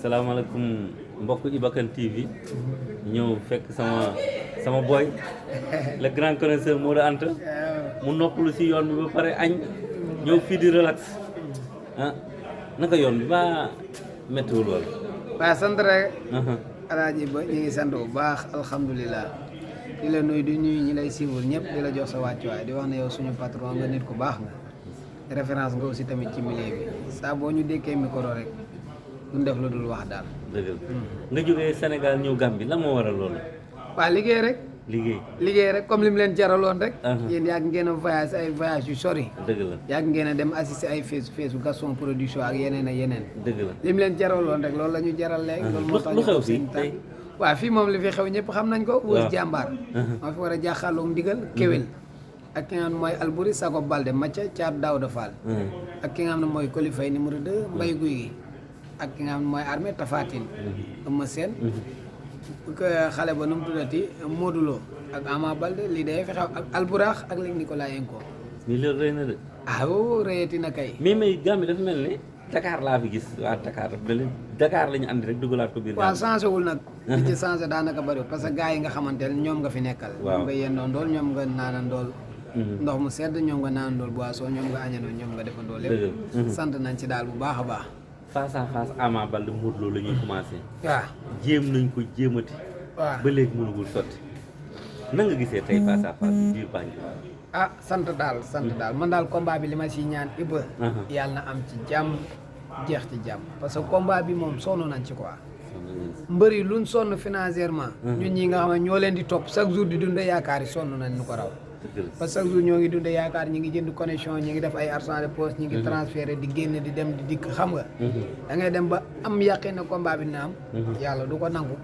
salaamaaleykum mbokk Iba Kane TV ñëw fekk sama boy le grand connaisseur Modou Anta mu noppalu si yoon bi ba pare añ ñëw fii di relax naka yoon bi ba méttiwul wala. waaw sant rek. alaaji ba ñu ngi sant bu baax alhamdulilah di la nuyu di nuyu ñi lay siiwul ñëpp di la jox sa wàccuwaay di wax ne yow suñu patron nga nit ku baax nga référence nga aussi tamit ci milieu bi saa boo ñu dékkee micro rek duñ def lu dul wax daal. dëgg la nga jógee Sénégal ñëw Gambie lan moo waral loolu. waaw liggéey rek. liggéey rek comme li mu leen jaraloon rek. yéen yàgg ngeen a voyage ay voyage yu sori. dëgg la yàgg ngeen a dem assister ay face Gaston Production ak yeneen ak yeneen. dëgg la li mu leen jaraloon rek loolu la ñu jaral léegi. loolu moo tax lu xew fii tey. waaw fii moom li fi xew ñëpp xam nañ ko. wóor jàmbaar. moo fi war a jàkkaarloog ndigal kéwél. ak ki nga xam ne mooy Alboury Sago Balde Mathia Thiat Daouda Fall. ak ki nga xam ne mooy Kolifay numéro 2 Mbaye Guy gi. ak ki nga xam ne mooy armée Tafatine. Eumeu Sène. xale ba nu mu tuddati Modou Lo ak Ama Balde lii day fi xew ak Alburax ak léegi Nicolas Yenko. nii loolu rëy na de. rëyati na kay. mais Gambie dafa mel ni Dakar laa fi gis waa Dakar dafa mel ni Dakar la ñu andi rek dugalaat ko biir. waaw changé wul nag. li ci changé daanaka bëriwul parce que gars yi nga xamante ne ñoom nga fi nekkal. ñoom nga yendoo ndool ñoom nga naanandool. ndox mu sedd ñoom nga naanandool boisson ñoom nga añandoo ñoom nga defandoo lépp. sant nañ ci daal bu baax a baax. face à face Ama Baldé Modou Lo la ñuy commencé. waaw jéem nañ ko jéemati. waaw ba léegi mënugul sotti. na nga gisee tey face à face biir Banjul. sant daal man daal combat bi li ma siy ñaan Iba. yàlla na am ci jàmm jeex ci jàmm parce que combat bi moom sonn nañ ci quoi. mbër yi luñ sonn financièrement. ñun ñi nga xam ne ñoo leen di topp chaque jour di dundee yaakaar yi sonn nañ ñu ko raw. parce que chaque jour ñoo ngi dundee yaakaar ñi ngi jënd connexion ñi ngi def ay argent de poche ñi ngi transféré di génn di dem di dikk xam nga. da ngay dem ba am yàqin na combat bi na am. yàlla du ko nangu.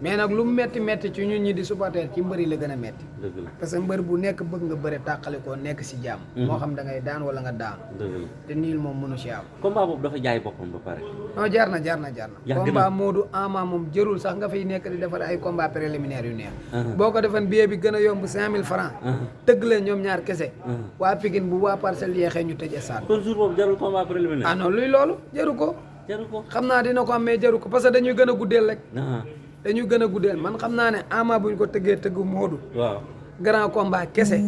mais nag lu metti metti ci ñun ñi di supporter ci mbër yi la gën a metti. parce que mbër bu nekk bëgg nga bëre tàqale koo nekk si jàmm. moo xam da ngay daan wala nga daan. te niil moom mënu si am. combat boobu dafa jaay boppam ba pare. non jar na. combat Modou Ama moom jërul sax nga fiy nekk di defar ay combat préliminaire yu neex. boo ko defan billet bi gën a yomb 5000 francs tëgg leen ñoom ñaar kese. waa Pikine bu waa Parcelles yeexee ñu tëj stade. kon jour boobu jarul combat préliminaire. non luy loolu jaru ko. xam naa dina ko am mais jaru ko parce que dañuy gën a guddeel rek. dañuy gën a guddeel man xam naa ne Ama buñ ko tëggee tëgg Modou. waaw grand combat kese.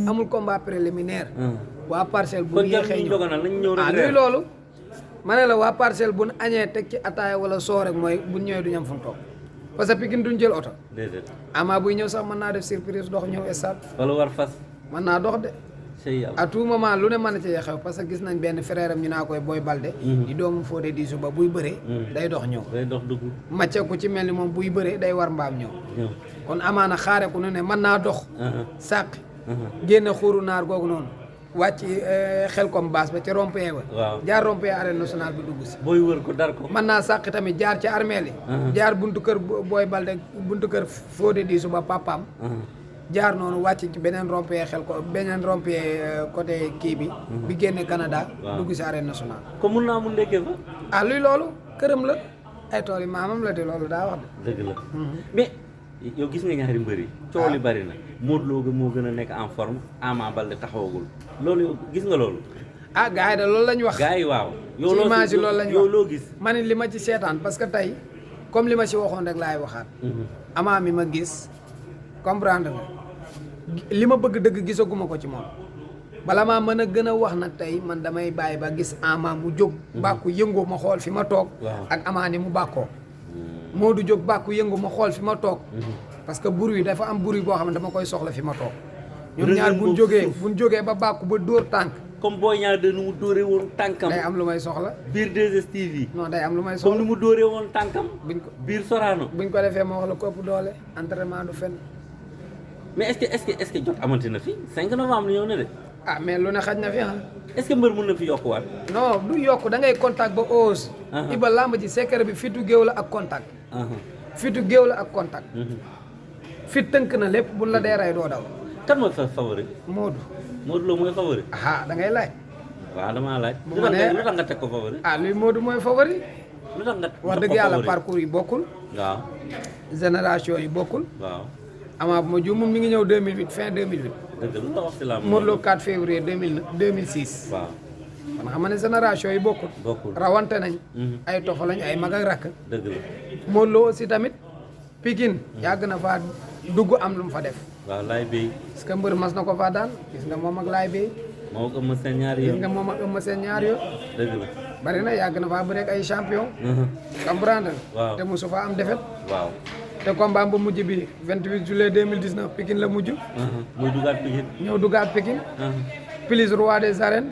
amul combat préliminaire. waa Parcelles bu yeexee ñu luy loolu. ma ne la waa Parcelles bu ñu añee teg ci ataaya wala soo rek mooy bu ñëwee du ñu am fu mu toog parce que Pikine duñ jël oto. déedéet. Ama buy ñëw sax mën naa def surprise dox ñëw stade. wala war fas. mën naa dox de. à tout moment lu ne mën na ci xew parce que gis nañ benn frère am ñu naa koy Boy Balde. di doomu Fodé di suba buy bëree. day dox ñëw. day dox dugg. Mathia ku ci mel ni moom buy bëree day war mbaam ñëw. kon amaana xaare ku ne mën naa dox. sàq. génne xuuru naar googu noonu. wàcc xel comme baas ba ca rond-point ba. waaw jaar rond-point arène nationale bi dugg si. booy wër ko dar ko. mën naa sàq tamit jaar ci armeel yi. jaar buntu kër Boy Balde buntu kër Fodé di suba papaam. jaar noonu wàcc ci beneen rond-point xel ko beneen rond-point côté kii bi. bi génne Canada. dugg si arène nationale. comme mun naa mun ndekkee fa. luy loolu këram la ay tool yi maamam la di loolu daa wax de. dëgg la mais yow gis nga ñaari mbër yi. coow li bari na. Modou Lo moo gën a nekk en forme Ama Baldé taxawagul loolu yow gis nga loolu. gars yi de loolu lañ wax. gars yi waaw. ci image yi loolu lañ wax yow loo gis. ma ne li ma ci seetaan parce que tey comme li ma ci waxoon rek laay waxaat. Ama mi ma gis comprendre nga li ma bëgg dëgg gisaguma ko ci moom bala maa mën a gën a wax nag tey man damay bàyyi ba gis Ama mu jóg. bàkku yëngoo ma xool fi ma toog. ak Ama ni mu bàkkoo. Modou jóg bàkku yëngu ma xool fi ma toog. parce que bruit dafa am bruit boo xam ne dama koy soxla fi ma toog. ñoom ñaar buñ jógee ba bàkku ba dóor tànk. comme Boy Niang de nu mu dóoree woon tànkam. day am lu may soxla. biir 2STV. non day am lu may soxla comme ni mu dóoree woon tànkam. biir Sorano. buñ ko defee ma wax la ko ëpp doole entraînement du fen. mais est-ce que jot amante na fi 5 novembre ñëw na de. mais lu ne xaj na fi est-ce que mbër mën na fi yokkuwaat. non du yokk da ngay contact ba ose. Iba làmb ji secret bi fitu géew la ak contact. fitu géew la ak contact. fit tënk na lépp buñ la dee rey doo daw. kan mooy favori. Modou Lo mooy favori. da ngay laaj. waaw damaa laaj. bu ma nee lu tax nga teg ko favori. luy Modou mooy favori. lu tax nga wax dëgg yàlla parcours yi bokkul. waaw. génération yi bokkul. waaw. Ama bu ma juumul mi ngi ñëw 2008 fin 2008. dëgg lu tax wax si làmb. Modou Lo 4 février 2006. waaw. kon xam ne génération yi bokkul rawante nañ ay tofa lañ ay mag ak rakk dëgg la Modou Lo aussi tamit Pikine yàgg na faa dugg am lu mu fa def waaw laay béy parce que mbër mas na ko faa daan gis nga moom ak laay béy moo ko ëmb seen ñaari gis yoon nga moom ak ëmb seen ñaar yo dëgg la bari na yàgg na faa bëreek ay champion comprendre waaw te mosu fa am defet waaw te combat bu mujj bi 28 juillet 2019 Pikine la mujj muy dugaat Pikine ñëw dugaat Pikine plus roi des arènes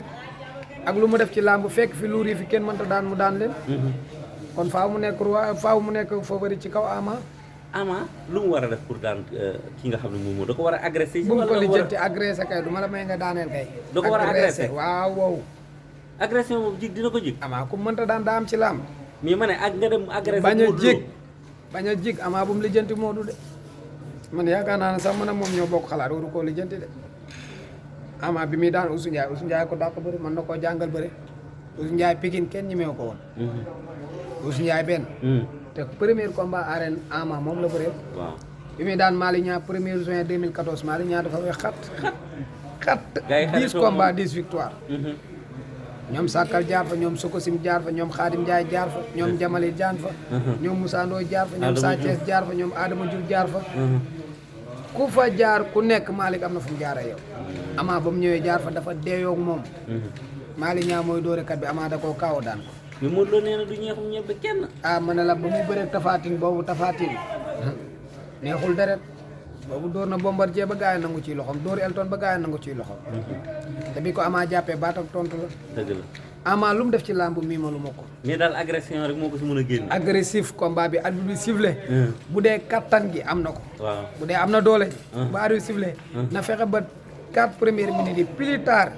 ak lu mu def ci làmb fekk fi luur yi fi kenn mënta daan mu daan leen kon faaw mu nekk roi faaw mu nekk favori ci kaw Ama lu mu war a def pour daan ki nga xam ne moom da ko war a agressé bu mu ko lijjanti agressé kay du ma la may nga daaneel kay da ko war a agressé waaw wow agression boobu jig dina ko jig Ama ku mënta daan daa am ci làmb mais ma ne ak nga dem agressé bañ a jig Ama bu mu lijjanti Modou de man yaakaar naa ne sax man ak moom ñoo bokk xalaat waru koo lijjanti de Ama bi muy daan Oussou Ndiaye ko dàq bëri mën na koo jàngal bëri Oussou Ndiaye Pikine kenn ñemewu ko woon Oussou Ndiaye benn te premier combat arène Ama moom la bëree waaw bi muy daan Malick Niang 1er juin 2014 Malick Niang dafa wex xat 10 combats 10 victoires ñoom Sakal jaar fa ñoom Sokosim jaar fa ñoom Khadim Ndiaye jaar fa ñoom Jamali jaar fa ñoom Moussa Ndoye jaar fa ñoom Sa Thiès jaar fa ñoom Adama Diouf jaar fa ku fa jaar ku nekk Malick am na fu mu jaaree yow Ama ba mu ñëwee jaar fa dafa deeyoog moom Malick Niang mooy dóorekat bi Ama da koo kaaw daan ko mais Modou Lo nee na du ñeexum ñebe kenn ma ne la ba muy bëreeg Tafatine boobu Tafatine neexul deret boobu dóor na Bombardier ba gaay nangu ciy loxoom dóor Elton ba gaay nangu ciy loxoom te bi ko Ama jàppee baat ak tontu la dëgg la Ama lu mu def ci làmb mii ma lu ma ko mais daal agression rek moo ko si mën a génn agressif combat bi arbitre bi sifflé bu dee kattan gi am na ko waaw bu dee am na doole ba arbitre bi sifflé na fexe ba 4 premières minutes yi plus tard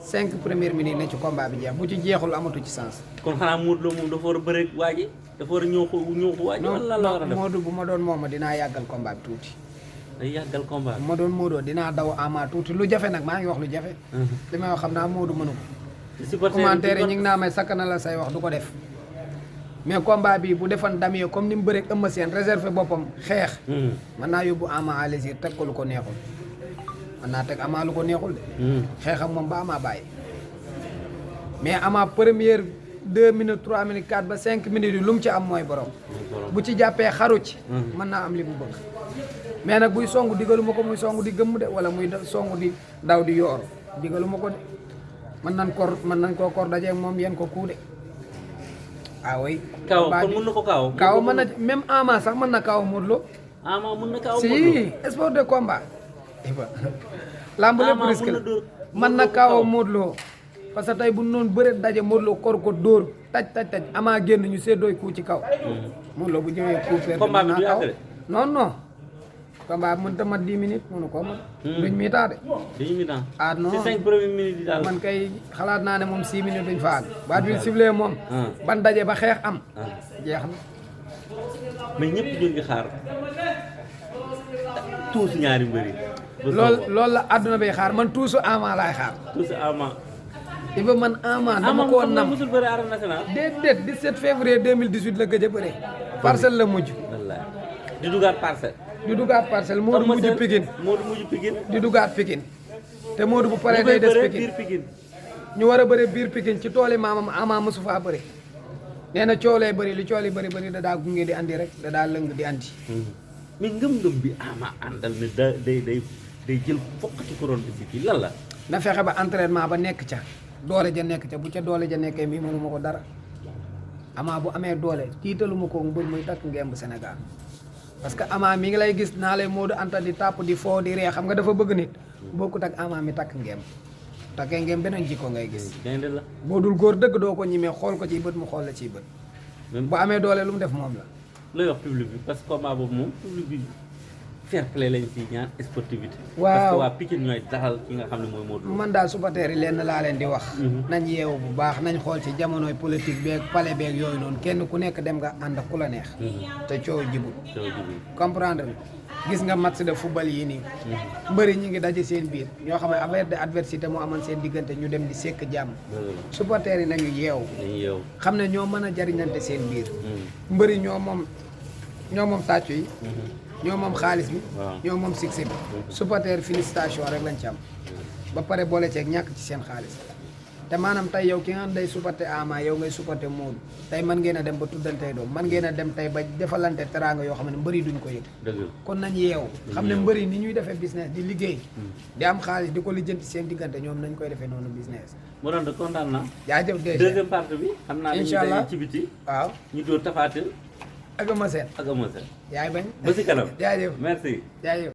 5 premières minutes ne ci combat bi jeex bu ci jeexul amatu ci sens kon xanaa Modou Lo moom dafa war a bëre waa ji dafa war a ñëw waa ji wala la war a def Modou bu ma doon mooma dinaa yàggal combat bi tuuti day yàggal combat bu ma doon Modou dinaa daw Ama tuuti lu jafe nag maa ngi wax lu jafe li may wax xam naa Modou mënu ko commentaire yi ñu ngi naa may sakk na la say wax du ko def mais combat bi bu defan damee comme ni mu bëreeg Eumeu Sène réservé boppam xeex mën naa yóbbu Ama à l'égir teg ko lu ko neexul mën naa teg Ama lu ko neexul de xeexam moom ba Ama bàyyi mais Ama première 2 minutes 3 minutes 4 ba 5 minutes yi lu mu ci am mooy borom bu ci jàppee xaru ci mën naa am li mu bëgg mais nag buy songu digaluma ko muy songu di gëmm de wala muy songu di daw di yoor digaluma ko de mën nañ koo kor dajeeg moom yéen ko kuu de oui kaw kon mën na ko kaaw mën na même Ama sax mën na kaaw Modou Lo Ama mën na kaaw si sport de combat lamb lépp risque la mën na kaaw Modou Lo parce que tey bu noonu bëre daje Modou Lo kor ko dóor taj Ama génn ñu seddooy kuu ci kaw Modou Lo bu ñëwee kuu perte combat bi du kaw yàgg non combat bi mënut a mat 10 minutes mënu ko mat duñ mi-temps de dañu mi-temps non ci 5 premières minutes yi daal man kay xalaat naa ne moom 6 minutes duñ fa àgg baat bi sifflé moom ban daje ba xeex am jeex na mais ñëpp ñu ngi xaar tuuti ñaari mbëri loolu la àdduna bay xaar man tuusu Ama laay xaar tuuti Ama il faut man Ama dama ko nam musul bëri arène nationale déedéet 17 février 2018 la gëj a bëre parcelle la mujj wallaay di dugaat parcelle di dugaat parcelle Modou mujj Pikine di dugaat Pikine te Modou bu paree day des Pikine ñu war a bëre biir Pikine ci tooli maamam Ama mosu faa bëre nee na coolee bëri li cool yi bëri da daa gunge di andi rek da daa lëng di andi mais ngëm-ngëm bi Ama àndal ne da day jël fokkati couronne bi fii lan la na fexe ba entraînement ba nekk ca doole ja nekk ca bu ca doole ja nekkee mii mënuma ko dara Ama bu amee doole tiitaluma ko mbër muy takk ngemb Sénégal parce que Ama mi ngi lay gis naa lay Modou Anta di tàpp di foo di ree xam nga dafa bëgg nit bokkut ak Ama mi takk ngemb takkee ngemb beneen jikko ngay gis boo dul góor dëgg doo ko ñimee xool ko ciy bët mu xool la ciy bët bu amee doole lu mu def moom la looy wax public bi parce que combat boobu moom public bi fair play lañ ci ñaan sportivité waaw parce que waa Pikine ñooy dalal ki nga xam ne mooy Modou Lo man daal supporter yi lenn laa leen di wax nañ yeewu bu baax nañ xool ci jamonoy politique beeg palais beeg yooyu noonu kenn ku nekk dem nga ànd ak ku la neex te coow jibul comprendre gis nga match de football yi nii mbëri ñi ngi daje seen biir ñoo xam ne affaire de adversité moo amoon seen diggante ñu dem di sekk jàmm supporter yi nañu yeewu xam ne ñoo mën a jariñante seen biir mbëri ñoo moom tàccu yi ñoo moom xaalis bi ñoo moom succès bi supporter félicitation rek lañ ci am ba pare boole ceeg ñàkk ci seen xaalis te maanaam tey yow ki nga xam day supporté Ama yow ngay supporté Modou tey mën ngeen a dem ba tuddantey doom mën ngeen a dem tey ba defalante teraanga yoo xam ne mbëri duñ ko yëg dëgg la kon nañ yeew xam ne mbëri ni ñuy defee business di liggéey di am xaalis di ko lijjanti seen diggante ñoom nañ koy defee noonu business mu doon de kontaan naa jaajëf DG deuxième partie bi xam naa dañuy Inch'Allah. dañuy ci biti waaw ñu dóor Tapha Tine ak ma seen ak Eumeu Sène yaay bañ ba si kanam jaajëf merci jaajëf